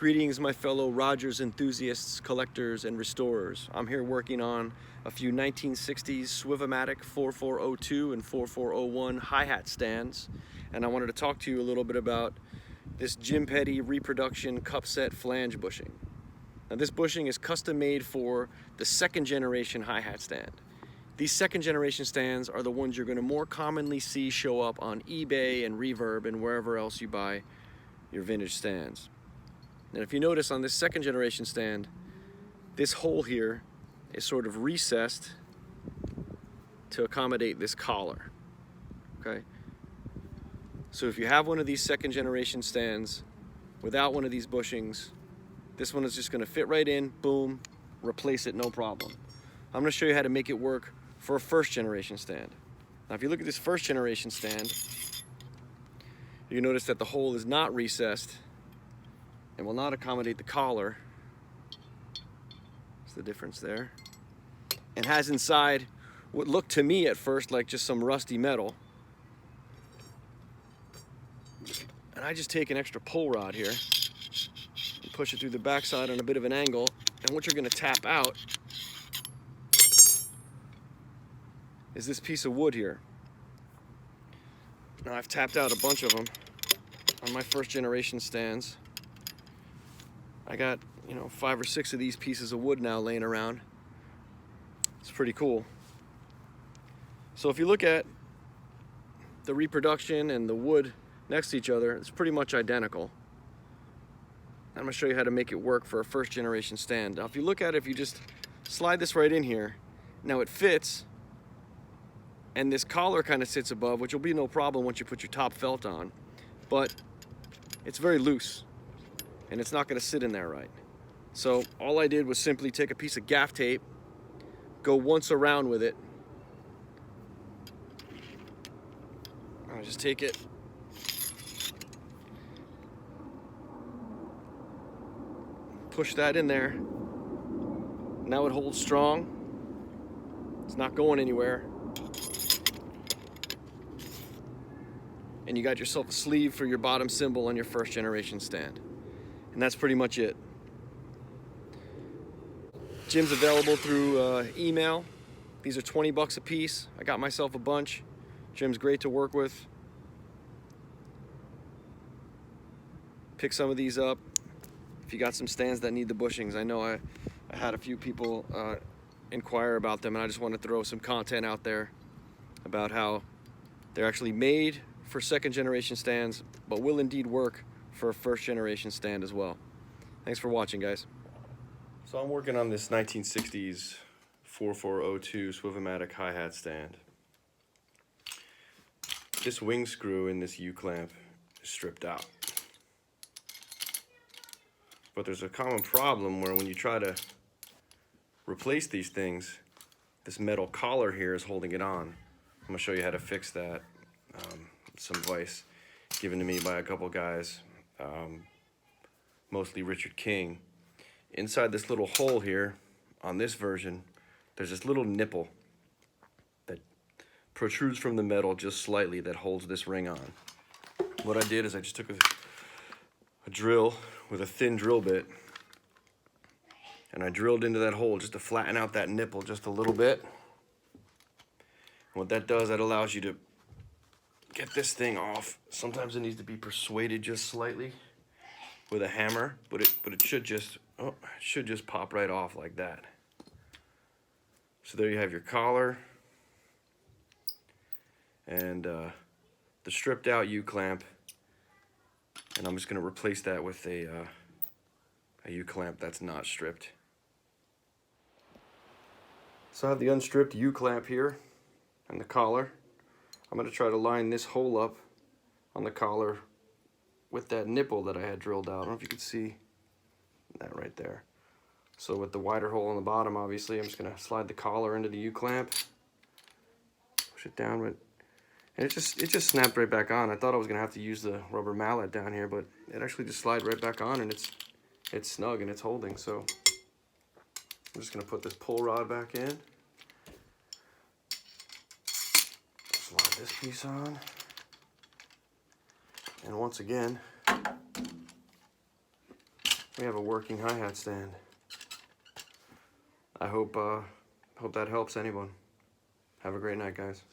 Greetings, my fellow Rogers enthusiasts, collectors, and restorers. I'm here working on a few 1960s Swivomatic 4402 and 4401 hi-hat stands, and I wanted to talk to you a little bit about this Jim Petty reproduction cup set flange bushing. Now, this bushing is custom made for the second generation hi-hat stand. These second generation stands are the ones you're going to more commonly see show up on eBay and Reverb and wherever else you buy your vintage stands. And if you notice on this second generation stand, this hole here is sort of recessed to accommodate this collar, okay? So if you have one of these second generation stands without one of these bushings, this one is just gonna fit right in, boom, replace it, no problem. I'm gonna show you how to make it work for a first generation stand. Now if you look at this first generation stand, you notice that the hole is not recessed and will not accommodate the collar. That's the difference there. And has inside what looked to me at first like just some rusty metal. And I just take an extra pull rod here and push it through the backside on a bit of an angle. And what you're gonna tap out is this piece of wood here. Now I've tapped out a bunch of them on my first generation stands. I got, 5 or 6 of these pieces of wood now laying around. It's pretty cool. So if you look at the reproduction and the wood next to each other, it's pretty much identical. I'm gonna show you how to make it work for a first generation stand. Now if you look at it, if you just slide this right in here, now it fits, and this collar kind of sits above, which will be no problem once you put your top felt on, but it's very loose and it's not going to sit in there right. So all I did was simply take a piece of gaff tape, go once around with it. I just take it, push that in there. Now it holds strong. It's not going anywhere. And you got yourself a sleeve for your bottom cymbal on your first generation stand. And that's pretty much it. Jim's available through email. These are 20 bucks a piece. I got myself a bunch. Jim's great to work with. Pick some of these up if you got some stands that need the bushings. I know I had a few people inquire about them, and I just want to throw some content out there about how they're actually made for second generation stands, but will indeed work for a first generation stand as well. Thanks for watching, guys. So I'm working on this 1960s 4402 Swivomatic hi-hat stand. This wing screw in this U-clamp is stripped out. But there's a common problem where when you try to replace these things, this metal collar here is holding it on. I'm gonna show you how to fix that. Some advice given to me by a couple guys, mostly Richard King. Inside this little hole here on this version, there's this little nipple that protrudes from the metal just slightly that holds this ring on. What I did is I just took a drill with a thin drill bit, and I drilled into that hole just to flatten out that nipple just a little bit. And what that does, that allows you to get this thing off. Sometimes it needs to be persuaded just slightly with a hammer, but it should just pop right off like that. So there you have your collar and the stripped out U-clamp, and I'm just going to replace that with a U-clamp that's not stripped. So I have the unstripped U-clamp here and the collar. I'm going to try to line this hole up on the collar with that nipple that I had drilled out. I don't know if you can see that right there. So with the wider hole on the bottom, obviously, I'm just going to slide the collar into the U-clamp, push it down, and it just snapped right back on. I thought I was going to have to use the rubber mallet down here, but it actually just slid right back on, and it's snug and it's holding. So I'm just going to put this pull rod back in. Slide this piece on, and once again, we have a working hi-hat stand. I hope that helps anyone. Have a great night, guys.